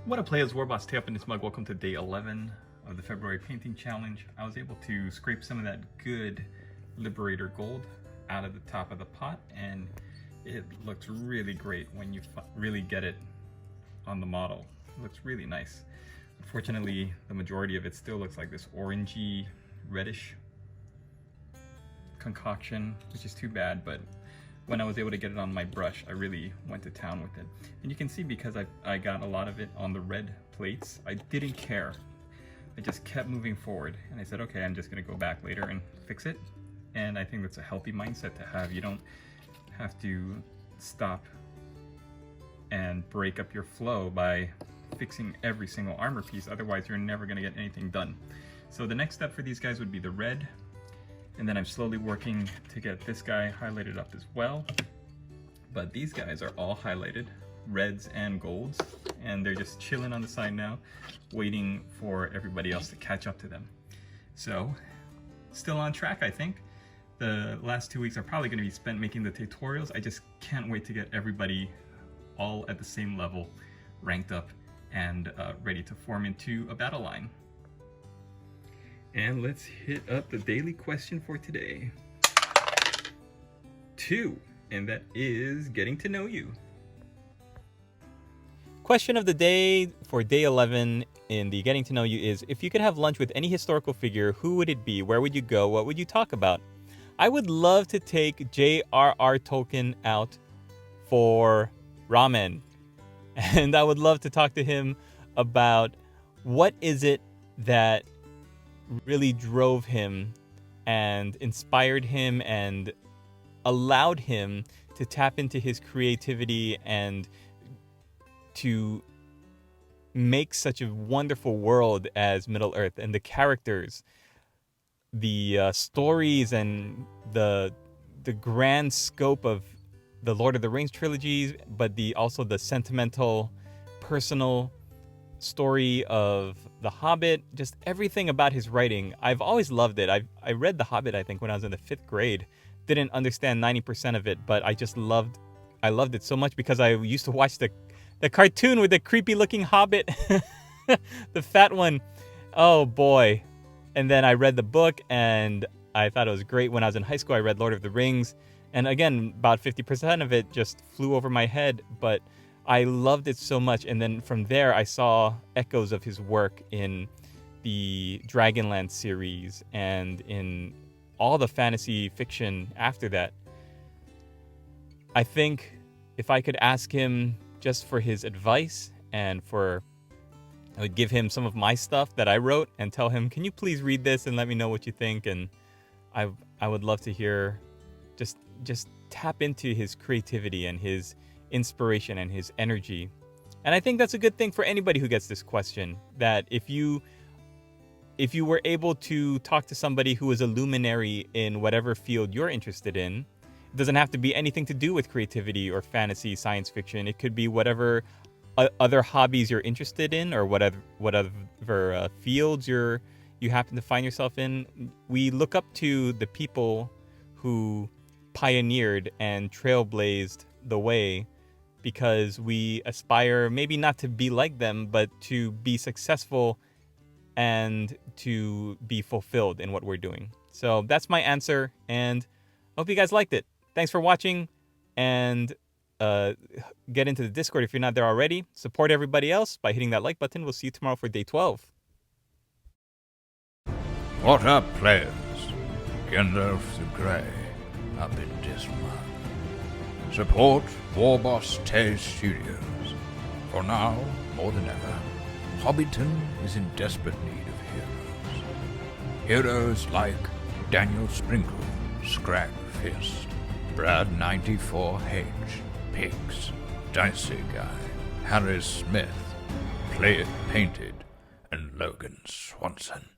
What up, players? WarbossTae up in this mug. Welcome to day 11 of the February painting challenge. I was able to scrape some of that good Liberator gold out of the top of the pot, and it looks really great when you really get it on the model. It looks really nice. Unfortunately, the majority of it still looks like this orangey, reddish concoction, which is too bad, but when I was able to get it on my brush, I really went to town with it. And you can see because I got a lot of it on the red plates, I didn't care. I just kept moving forward, and I said, okay, I'm just gonna go back later and fix it. And I think that's a healthy mindset to have. You don't have to stop and break up your flow by fixing every single armor piece, otherwise you're never gonna get anything done. So the next step for these guys would be the red, and then I'm slowly working to get this guy highlighted up as well. But these guys are all highlighted, reds and golds, and they're just chilling on the side now, waiting for everybody else to catch up to them. So, still on track, I think. The last 2 weeks are probably gonna be spent making the tutorials. I just can't wait to get everybody all at the same level, ranked up, and ready to form into a battle line. And let's hit up the daily question for today. 2, and that is getting to know you. Question of the day for day 11 in the Getting to Know You is, if you could have lunch with any historical figure, who would it be? Where would you go? What would you talk about? I would love to take J.R.R. Tolkien out for ramen. And I would love to talk to him about what is it that really drove him and inspired him and allowed him to tap into his creativity and to make such a wonderful world as Middle-earth, and the characters, the stories, and the grand scope of the Lord of the Rings trilogies, but also the sentimental, personal story of The Hobbit, just everything about his writing. I've always loved it. I read The Hobbit, I think, when I was in the 5th grade. Didn't understand 90% of it, but I loved it so much because I used to watch the cartoon with the creepy looking Hobbit, the fat one. Oh boy. And then I read the book and I thought it was great. When I was in high school, I read Lord of the Rings, and again, about 50% of it just flew over my head, but I loved it so much. And then from there, I saw echoes of his work in the Dragonlance series and in all the fantasy fiction after that. I think if I could ask him just for his advice, and I would give him some of my stuff that I wrote and tell him, can you please read this and let me know what you think? And I would love to hear, just tap into his creativity and his inspiration and his energy. And I think that's a good thing for anybody who gets this question, that if you were able to talk to somebody who is a luminary in whatever field you're interested in, it doesn't have to be anything to do with creativity or fantasy, science fiction. It could be whatever other hobbies you're interested in, or whatever fields you happen to find yourself in. We look up to the people who pioneered and trailblazed the way, because we aspire maybe not to be like them, but to be successful and to be fulfilled in what we're doing. So that's my answer, and I hope you guys liked it. Thanks for watching, and get into the Discord if you're not there already. Support everybody else by hitting that like button. We'll see you tomorrow for day 12. What up, players? Gandalf the Grey, up in Dismar. Support WarbossTae Studios. For now, more than ever, Hobbiton is in desperate need of heroes. Heroes like Daniel Sprinkle, Scrag Fist, Brad 94H, Pigs, Dicey Guy, Harry Smith, Play It Painted, and Logan Swanson.